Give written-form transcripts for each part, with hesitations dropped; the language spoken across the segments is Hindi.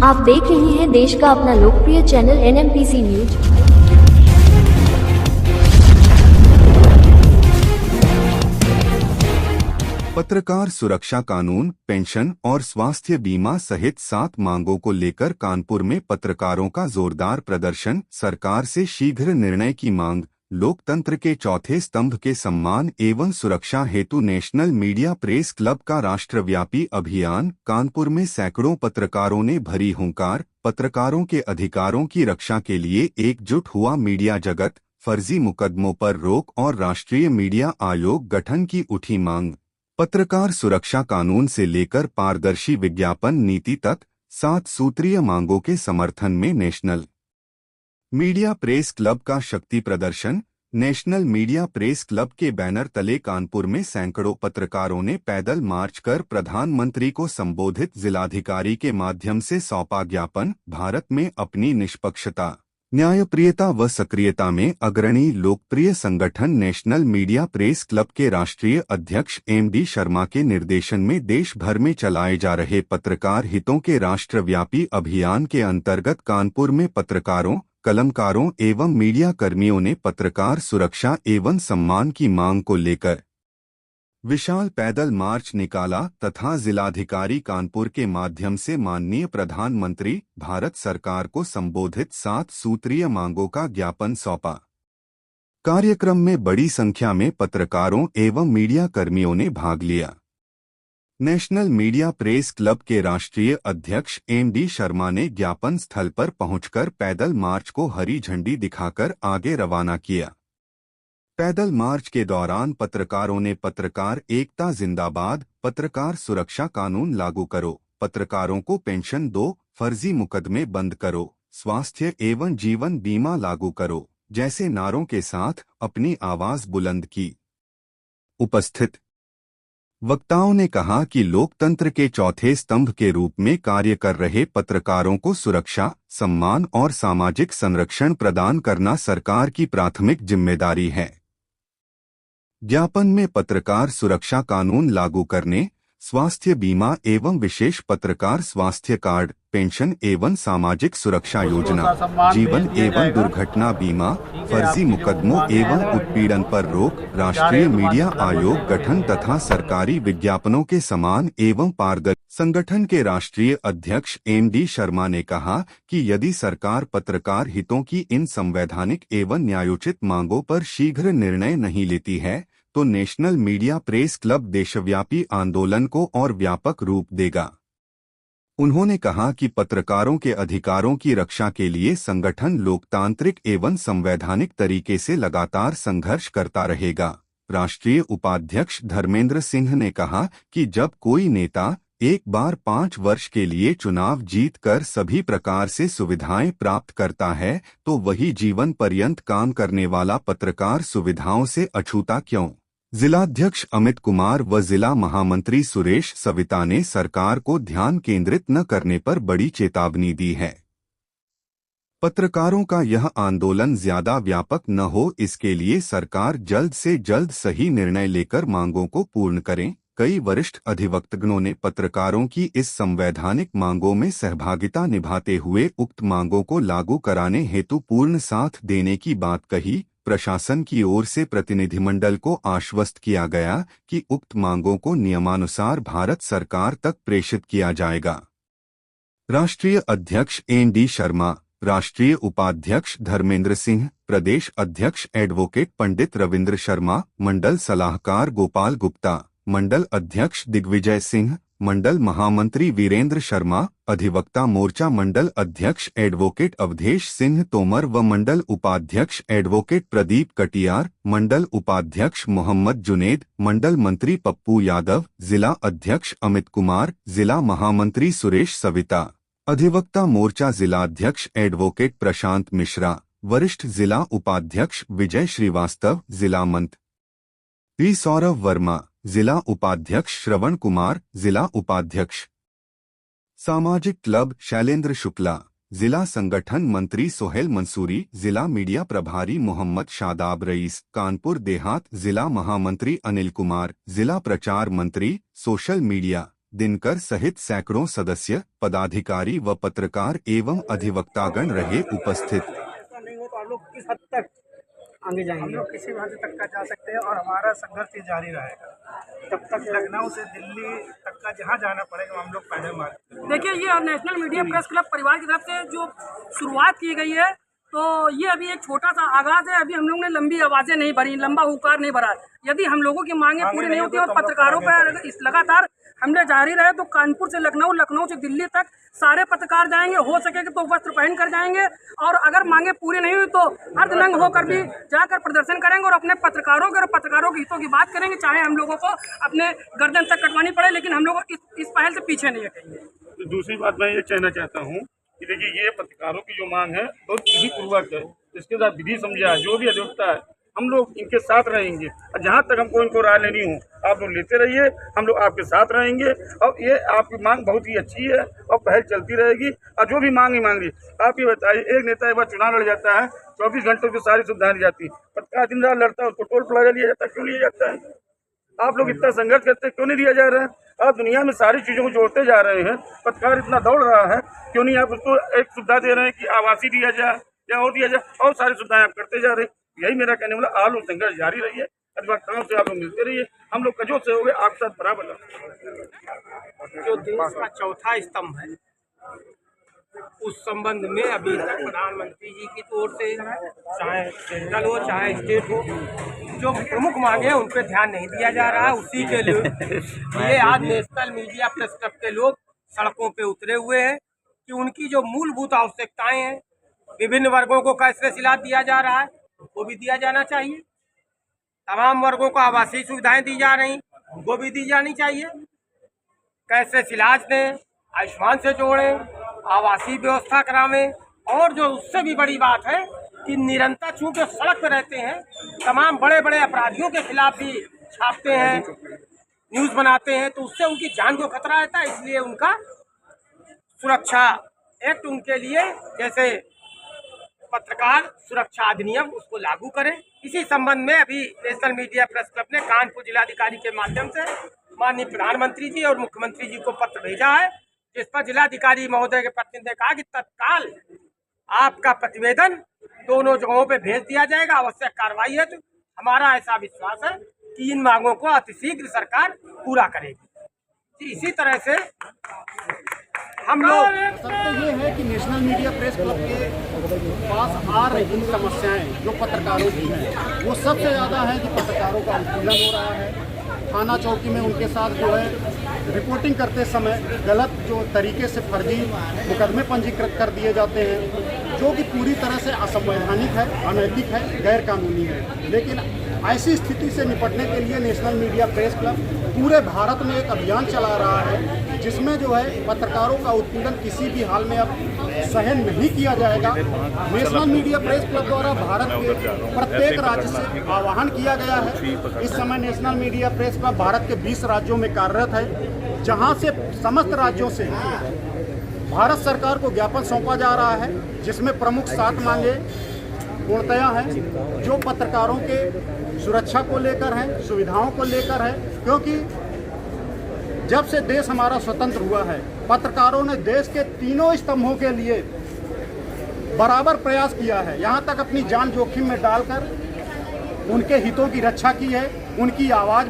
आप देख रहे हैं देश का अपना लोकप्रिय चैनल एनएमपीसी न्यूज। पत्रकार सुरक्षा कानून, पेंशन और स्वास्थ्य बीमा सहित 7 मांगों को लेकर कानपुर में पत्रकारों का जोरदार प्रदर्शन। सरकार से शीघ्र निर्णय की मांग। लोकतंत्र के चौथे स्तंभ के सम्मान एवं सुरक्षा हेतु नेशनल मीडिया प्रेस क्लब का राष्ट्रव्यापी अभियान। कानपुर में सैकड़ों पत्रकारों ने भरी हुंकार। पत्रकारों के अधिकारों की रक्षा के लिए एकजुट हुआ मीडिया जगत। फर्जी मुकदमों पर रोक और राष्ट्रीय मीडिया आयोग गठन की उठी मांग। पत्रकार सुरक्षा कानून से लेकर पारदर्शी विज्ञापन नीति तक 7 सूत्रीय मांगों के समर्थन में नेशनल मीडिया प्रेस क्लब का शक्ति प्रदर्शन। नेशनल मीडिया प्रेस क्लब के बैनर तले कानपुर में सैकड़ों पत्रकारों ने पैदल मार्च कर प्रधानमंत्री को संबोधित जिलाधिकारी के माध्यम से सौंपा ज्ञापन। भारत में अपनी निष्पक्षता, न्यायप्रियता व सक्रियता में अग्रणी लोकप्रिय संगठन नेशनल मीडिया प्रेस क्लब के राष्ट्रीय अध्यक्ष एमडी शर्मा के निर्देशन में देश भर में चलाए जा रहे पत्रकार हितों के राष्ट्रव्यापी अभियान के अंतर्गत कानपुर में पत्रकारों, कलमकारों एवं मीडिया कर्मियों ने पत्रकार सुरक्षा एवं सम्मान की मांग को लेकर विशाल पैदल मार्च निकाला तथा जिलाधिकारी कानपुर के माध्यम से माननीय प्रधानमंत्री भारत सरकार को संबोधित 7 सूत्रीय मांगों का ज्ञापन सौंपा। कार्यक्रम में बड़ी संख्या में पत्रकारों एवं मीडिया कर्मियों ने भाग लिया। नेशनल मीडिया प्रेस क्लब के राष्ट्रीय अध्यक्ष एमडी शर्मा ने ज्ञापन स्थल पर पहुंचकर पैदल मार्च को हरी झंडी दिखाकर आगे रवाना किया। पैदल मार्च के दौरान पत्रकारों ने पत्रकार एकता जिंदाबाद, पत्रकार सुरक्षा कानून लागू करो, पत्रकारों को पेंशन दो, फर्जी मुकदमे बंद करो, स्वास्थ्य एवं जीवन बीमा लागू करो जैसे नारों के साथ अपनी आवाज बुलंद की। उपस्थित वक्ताओं ने कहा कि लोकतंत्र के चौथे स्तंभ के रूप में कार्य कर रहे पत्रकारों को सुरक्षा, सम्मान और सामाजिक संरक्षण प्रदान करना सरकार की प्राथमिक जिम्मेदारी है। ज्ञापन में पत्रकार सुरक्षा कानून लागू करने, स्वास्थ्य बीमा एवं विशेष पत्रकार स्वास्थ्य कार्ड, पेंशन एवं सामाजिक सुरक्षा योजना, जीवन एवं दुर्घटना बीमा, फर्जी मुकदमों एवं उत्पीड़न पर रोक, राष्ट्रीय मीडिया आयोग गठन तथा सरकारी विज्ञापनों के समान एवं पारदर्शी। संगठन के राष्ट्रीय अध्यक्ष एमडी शर्मा ने कहा कि यदि सरकार पत्रकार हितों की इन संवैधानिक एवं न्यायोचित मांगों पर शीघ्र निर्णय नहीं लेती है तो नेशनल मीडिया प्रेस क्लब देशव्यापी आंदोलन को और व्यापक रूप देगा। उन्होंने कहा कि पत्रकारों के अधिकारों की रक्षा के लिए संगठन लोकतांत्रिक एवं संवैधानिक तरीके से लगातार संघर्ष करता रहेगा। राष्ट्रीय उपाध्यक्ष धर्मेंद्र सिंह ने कहा कि जब कोई नेता एक बार 5 वर्ष के लिए चुनाव जीतकर सभी प्रकार से सुविधाएं प्राप्त करता है तो वही जीवन पर्यंत काम करने वाला पत्रकार सुविधाओं से अछूता क्यों? जिलाध्यक्ष अमित कुमार व जिला महामंत्री सुरेश सविता ने सरकार को ध्यान केंद्रित न करने पर बड़ी चेतावनी दी है। पत्रकारों का यह आंदोलन ज्यादा व्यापक न हो, इसके लिए सरकार जल्द से जल्द सही निर्णय लेकर मांगों को पूर्ण करें। कई वरिष्ठ अधिवक्तगणों ने पत्रकारों की इस संवैधानिक मांगों में सहभागिता निभाते हुए उक्त मांगों को लागू कराने हेतु पूर्ण साथ देने की बात कही। प्रशासन की ओर से प्रतिनिधिमंडल को आश्वस्त किया गया कि उक्त मांगों को नियमानुसार भारत सरकार तक प्रेषित किया जाएगा। राष्ट्रीय अध्यक्ष एनडी शर्मा, राष्ट्रीय उपाध्यक्ष धर्मेंद्र सिंह, प्रदेश अध्यक्ष एडवोकेट पंडित रविंद्र शर्मा, मंडल सलाहकार गोपाल गुप्ता, मंडल अध्यक्ष दिग्विजय सिंह, मंडल महामंत्री वीरेंद्र शर्मा, अधिवक्ता मोर्चा मंडल अध्यक्ष एडवोकेट अवधेश सिंह तोमर व मंडल उपाध्यक्ष एडवोकेट प्रदीप कटियार, मंडल उपाध्यक्ष मोहम्मद जुनेद, मंडल मंत्री पप्पू यादव, जिला अध्यक्ष अमित कुमार, जिला महामंत्री सुरेश सविता, अधिवक्ता मोर्चा जिलाध्यक्ष एडवोकेट प्रशांत मिश्रा, वरिष्ठ जिला उपाध्यक्ष विजय श्रीवास्तव, जिला मंत्री सौरभ वर्मा, जिला उपाध्यक्ष श्रवण कुमार, जिला उपाध्यक्ष सामाजिक क्लब शैलेंद्र शुक्ला, जिला संगठन मंत्री सोहेल मंसूरी, जिला मीडिया प्रभारी मोहम्मद शादाब रईस, कानपुर देहात जिला महामंत्री अनिल कुमार, जिला प्रचार मंत्री, सोशल मीडिया दिनकर सहित सैकड़ों सदस्य, पदाधिकारी व पत्रकार एवं अधिवक्तागण रहे उपस्थित। नहीं हो तो आप लोग किस हद तक आगे जाएंगे? हम लोग किसी भी हद तक का जा सकते हैं और हमारा संघर्ष ये जारी रहेगा तब तक लखनऊ से दिल्ली तक का जहाँ जाना पड़ेगा हम लोग पैदल मार्च। देखिए, ये नेशनल मीडिया प्रेस क्लब परिवार की तरफ से जो शुरुआत की गई है, तो ये अभी एक छोटा सा आगाज है। अभी हम लोग ने लंबी आवाजें नहीं भरी, लंबा हुंकार नहीं भरा। यदि हम लोगों की मांगे पूरी नहीं होती और पत्रकारों पर इस लगातार हमले जारी रहे तो कानपुर से लखनऊ, लखनऊ से दिल्ली तक सारे पत्रकार जाएंगे। हो सकेगा तो वस्त्र पहन कर जाएंगे और अगर मांगे पूरी नहीं हुई तो अर्धनंग होकर भी जाकर प्रदर्शन करेंगे और अपने पत्रकारों के और पत्रकारों के हितों की बात करेंगे, चाहे हम लोगों को अपने गर्दन तक कटवानी पड़े, लेकिन हम लोग इस पहल से पीछे नहीं हटेंगे। तो दूसरी बात मैं ये कहना चाहता हूँ कि देखिए, ये पत्रकारों की जो मांग है बहुत विधि पूर्वक है, इसके साथ विधि समझा है, जो भी अधिवक्ता है हम लोग इनके साथ रहेंगे और जहाँ तक हमको इनको राय लेनी हो आप लोग लेते रहिए, हम लोग आपके साथ रहेंगे। और ये आपकी मांग बहुत ही अच्छी है और पहल चलती रहेगी और जो भी मांग ही आप ये बताइए, एक नेता एक बार चुनाव लड़ जाता है, 24 घंटों की सारी सुविधाएं दी जाती, पत्रकार दिन रात लड़ता है, उसको टोल प्लाजा लिया जाता है, क्यों लिया जाता है? आप लोग इतना संघर्ष करते क्यों नहीं दिया जा रहा है? आप दुनिया में सारी चीज़ों को जोड़ते जा रहे हैं, पत्रकार इतना दौड़ रहा है, क्यों नहीं आप उसको एक सुविधा दे रहे हैं कि आवासीय दिया जाए या और दिया जाए, और सारी सुविधाएं आप करते जा रहे हैं। यही मेरा कहने वाला, आप लोग संघर्ष जारी रहिए, अधिवक्ताओं से आप लोग मिलते रहिए, हम लोग कजो से हो गए आपके साथ बराबर। जो देश का चौथा स्तंभ है उस संबंध में अभी तक प्रधानमंत्री जी की ओर से चाहे सेंट्रल हो चाहे स्टेट हो, जो प्रमुख मांगे हैं उन पर ध्यान नहीं दिया जा रहा है। उसी के लिए आज नेशनल मीडिया प्रेस क्लब के लोग सड़कों पे उतरे हुए हैं कि उनकी जो मूलभूत आवश्यकताएं हैं, विभिन्न वर्गों को कैशलेस इलाज दिया जा रहा है वो भी दिया जाना चाहिए, तमाम वर्गों को आवासीय सुविधाएं दी जा रही वो भी दी जानी चाहिए, कैशलेस इलाज दें, आयुष्मान से जोड़ें, आवासीय व्यवस्था करावें। और जो उससे भी बड़ी बात है कि निरंतर चूंकि सड़क पर रहते हैं, तमाम बड़े बड़े अपराधियों के खिलाफ भी छापते हैं, न्यूज़ बनाते हैं, तो उससे उनकी जान को खतरा रहता है। इसलिए उनका सुरक्षा एक्ट उनके लिए, जैसे पत्रकार सुरक्षा अधिनियम, उसको लागू करें। इसी संबंध में अभी नेशनल मीडिया प्रेस क्लब ने कानपुर जिलाधिकारी के माध्यम से माननीय प्रधानमंत्री जी और मुख्यमंत्री जी को पत्र भेजा है, जिस पर जिलाधिकारी महोदय के प्रतिनिधि ने कहा कि तत्काल आपका प्रतिवेदन दोनों जगहों पे भेज दिया जाएगा, आवश्यक कार्रवाई है। तो हमारा ऐसा विश्वास है कि इन मांगों को अतिशीघ्र सरकार पूरा करेगी। इसी तरह से हम लोग सत्य ये है कि नेशनल मीडिया प्रेस क्लब के पास आ रही समस्याएं जो पत्रकारों की हैं, वो सबसे ज़्यादा है कि पत्रकारों का उत्पीड़न हो रहा है। थाना चौकी में उनके साथ जो है रिपोर्टिंग करते समय गलत जो तरीके से फर्जी मुकदमे पंजीकृत कर दिए जाते हैं, जो कि पूरी तरह से असंवैधानिक है, अनैतिक है, गैर कानूनी है। लेकिन ऐसी स्थिति से निपटने के लिए नेशनल मीडिया प्रेस क्लब पूरे भारत में एक अभियान चला रहा है, जिसमें जो है पत्रकारों का उत्पीड़न किसी भी हाल में अब सहन नहीं किया जाएगा। नेशनल मीडिया प्रेस क्लब द्वारा भारत के प्रत्येक राज्य से आह्वान किया गया है। इस समय national media press club Bharat के 20 राज्यों में कार्यरत है, जहां से समस्त राज्यों से भारत सरकार को ज्ञापन सौंपा जा रहा है, जिसमें प्रमुख 7 मांगे पूर्णतया हैं, जो पत्रकारों के सुरक्षा को लेकर है, सुविधाओं को लेकर है। क्योंकि जब से देश हमारा स्वतंत्र हुआ है, पत्रकारों ने देश के तीनों स्तंभों के लिए बराबर प्रयास किया है, यहाँ तक अपनी जान जोखिम में डालकर उनके हितों की रक्षा की है, उनकी आवाज़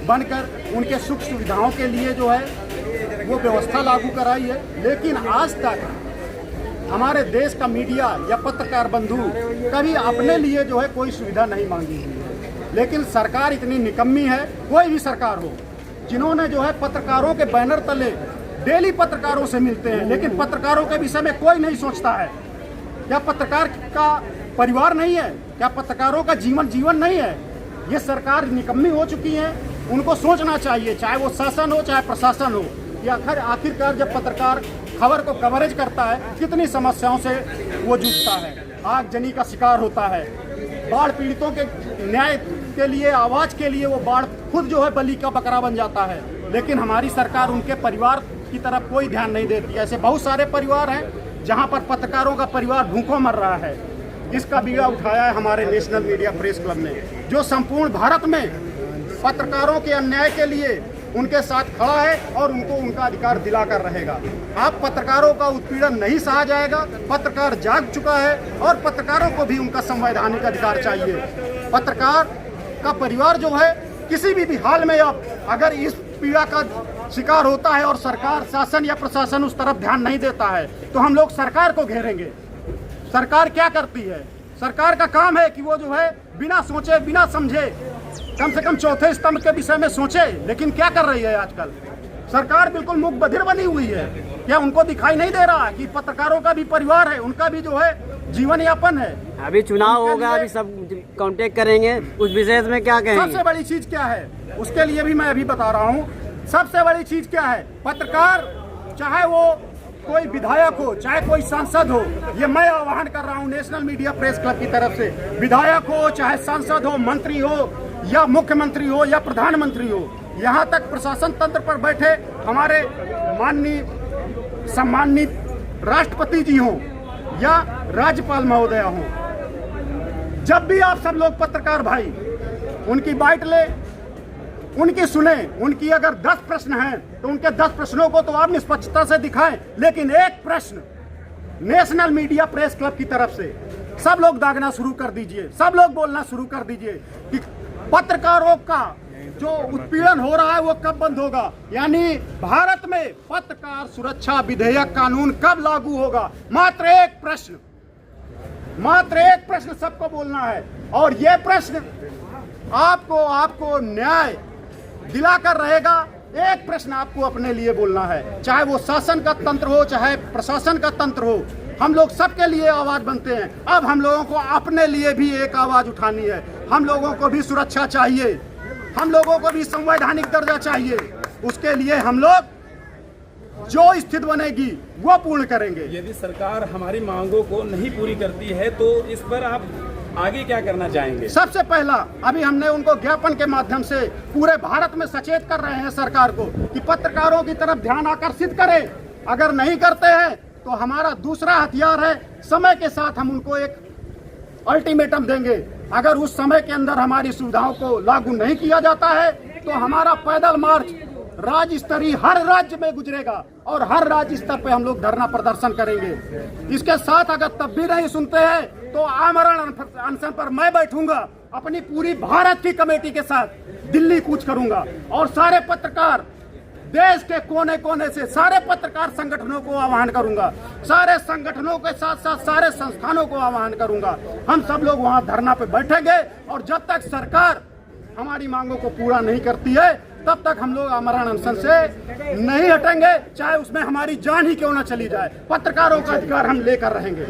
बनकर उनके सुख सुविधाओं के लिए जो है वो व्यवस्था लागू कराई है। लेकिन आज तक हमारे देश का मीडिया या पत्रकार बंधु कभी अपने लिए जो है कोई सुविधा नहीं मांगी है। लेकिन सरकार इतनी निकम्मी है, कोई भी सरकार हो, जिन्होंने जो है पत्रकारों के बैनर तले डेली पत्रकारों से मिलते हैं, लेकिन पत्रकारों के विषय में कोई नहीं सोचता है। क्या पत्रकार का परिवार नहीं है? क्या पत्रकारों का जीवन नहीं है? ये सरकार निकम्मी हो चुकी है, उनको सोचना चाहिए, चाहे वो शासन हो चाहे प्रशासन हो, कि आखिरकार जब पत्रकार खबर को कवरेज करता है, कितनी समस्याओं से वो जूझता है, आगजनी का शिकार होता है, बाढ़ पीड़ितों के न्याय के लिए, आवाज़ के लिए वो बाढ़ खुद जो है बलि का बकरा बन जाता है। लेकिन हमारी सरकार उनके परिवार की तरफ कोई ध्यान नहीं देती। ऐसे बहुत सारे परिवार हैं जहां पर पत्रकारों का परिवार भूखों मर रहा है। इसका बीड़ा उठाया है हमारे नेशनल मीडिया प्रेस क्लब ने, जो संपूर्ण भारत में पत्रकारों के अन्याय के लिए उनके साथ खड़ा है और उनको उनका अधिकार दिलाकर रहेगा। आप पत्रकारों का उत्पीड़न नहीं सहा जाएगा। पत्रकार जाग चुका है और पत्रकारों को भी उनका संवैधानिक अधिकार चाहिए। पत्रकार का परिवार जो है किसी भी हाल में अब अगर इस पीड़ा का शिकार होता है और सरकार, शासन या प्रशासन उस तरफ ध्यान नहीं देता है तो हम लोग सरकार को घेरेंगे। सरकार क्या करती है? सरकार का काम है कि वो जो है बिना सोचे बिना समझे कम से कम चौथे स्तंभ के विषय में सोचे, लेकिन क्या कर रही है आजकल? सरकार बिल्कुल मूक बधिर बनी हुई है। क्या उनको दिखाई नहीं दे रहा कि पत्रकारों का भी परिवार है, उनका भी जो है जीवन यापन है? अभी चुनाव होगा, अभी सब कांटेक्ट करेंगे, उस विशेष में क्या कहेंगे? सबसे बड़ी चीज क्या है उसके लिए भी मैं अभी बता रहा हूँ। सबसे बड़ी चीज क्या है? पत्रकार, चाहे वो कोई विधायक हो चाहे कोई सांसद हो, ये मैं आह्वान कर रहा हूँ नेशनल मीडिया प्रेस क्लब की तरफ से, विधायक हो चाहे सांसद हो, मंत्री हो या मुख्यमंत्री हो या प्रधानमंत्री हो, यहाँ तक प्रशासन तंत्र पर बैठे हमारे माननीय सम्मानित राष्ट्रपति जी हों या राज्यपाल महोदया हों, जब भी आप सब लोग पत्रकार भाई उनकी बाइट ले, उनकी सुने, उनकी अगर 10 प्रश्न हैं तो उनके 10 प्रश्नों को तो आप निष्पक्षता से दिखाएं, लेकिन एक प्रश्न नेशनल मीडिया प्रेस क्लब की तरफ से सब लोग दागना शुरू कर दीजिए, सब लोग बोलना शुरू कर दीजिए कि पत्रकारों का जो उत्पीड़न हो रहा है वो कब बंद होगा, यानी भारत में पत्रकार सुरक्षा विधेयक कानून कब लागू होगा। मात्र एक प्रश्न सबको बोलना है और ये प्रश्न आपको न्याय दिलाकर रहेगा। एक प्रश्न आपको अपने लिए बोलना है, चाहे वो शासन का तंत्र हो चाहे प्रशासन का तंत्र हो, हम लोग सबके लिए आवाज बनते हैं। अब हम लोगों को अपने लिए भी एक आवाज उठानी है। हम लोगों को भी सुरक्षा चाहिए, हम लोगों को भी संवैधानिक दर्जा चाहिए। उसके लिए हम लोग जो स्थिति बनेगी वो पूर्ण करेंगे। यदि सरकार हमारी मांगों को नहीं पूरी करती है तो इस पर आप आगे क्या करना चाहेंगे? सबसे पहला अभी हमने उनको ज्ञापन के माध्यम से पूरे भारत में सचेत कर रहे हैं सरकार को कि पत्रकारों की तरफ ध्यान आकर्षित करें। अगर नहीं करते हैं तो हमारा दूसरा हथियार है, समय के साथ हम उनको एक अल्टीमेटम देंगे। अगर उस समय के अंदर हमारी सुविधाओं को लागू नहीं किया जाता है तो हमारा पैदल मार्च राज्य स्तरीय हर राज्य में गुजरेगा और हर राज्य स्तर पे हम लोग धरना प्रदर्शन करेंगे। इसके साथ अगर तब भी नहीं सुनते हैं तो आमरण अनशन पर मैं बैठूंगा, अपनी पूरी भारत की कमेटी के साथ दिल्ली कूच करूंगा और सारे पत्रकार देश के कोने कोने से सारे पत्रकार संगठनों को आह्वान करूंगा, सारे संगठनों के साथ साथ सारे संस्थानों को आह्वान करूंगा। हम सब लोग वहां धरना पे बैठेंगे और जब तक सरकार हमारी मांगों को पूरा नहीं करती है तब तक हम लोग आमरण अनशन से नहीं हटेंगे, चाहे उसमें हमारी जान ही क्यों न चली जाए। पत्रकारों का अधिकार हम लेकर रहेंगे।